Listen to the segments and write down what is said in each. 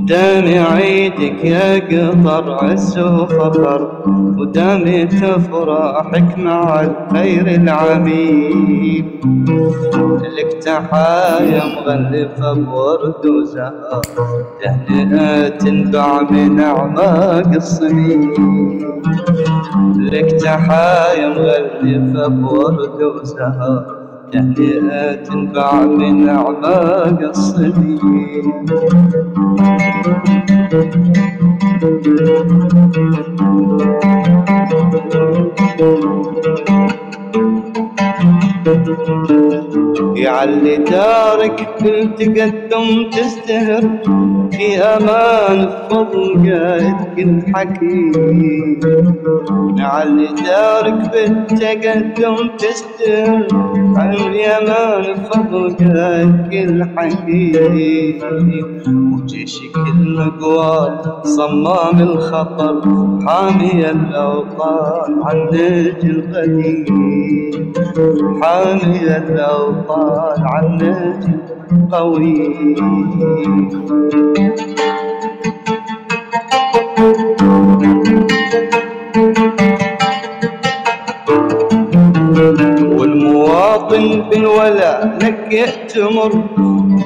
دامي عيدك يا قطر عز وفخر، ودامي تفرحك مع الخير العميم. لك تحايا مغلفة بورد وزهر، تهنئة تنبع من أعماق الصميم. لك تحايا مغلفة بورد وزهر، تهنئة تنبع من أعماق الصميم. يعلي دارك بالتقدم تزدهر، في امان الفضل قائدك الحكيم. يعلي دارك بالتقدم تزدهر، في امان الفضل قائدك الحكيم. وجيشك المقوال صمام الخطر، حامي الاوطان عن نهج القديم. حامي الأوطان عن نهج قويم. والمواطن بالولاء لك يأتمر،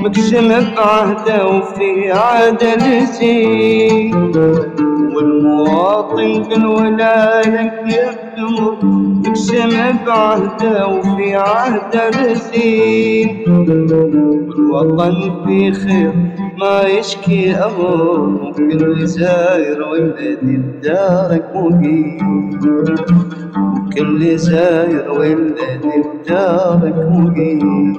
مقسم بعهده وفي عهده نسيم. والمواطن بالولاء لك يأتمر، مقسم بعهده وفي عهده نسيم. والوطن في خير ما يشكي أمر، وكل زاير والذي بدارك مقيم. وكل زاير والذي بدارك مقيم.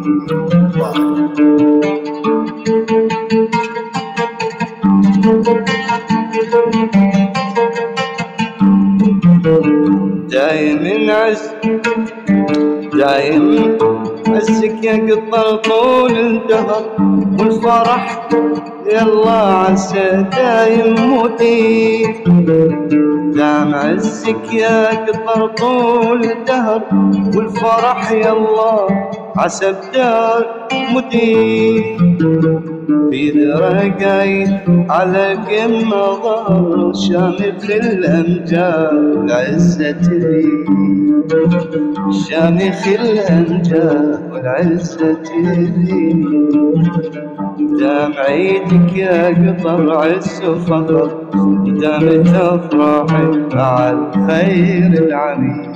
دايم عز دايم عزك يا قطر طول الدهر، والفرح يلا عسى دايم مديم. دام عزك يا قطر طول الدهر، والفرح يلا عسى بدار مديم. في ذرقايد على القمة ظهر، شامخ الأمجاد والعزة لي. شامخ الأمجاد والعزة لي. دام عيدك يا قطر عز وفخر، دام تفرحك مع الخير العميم.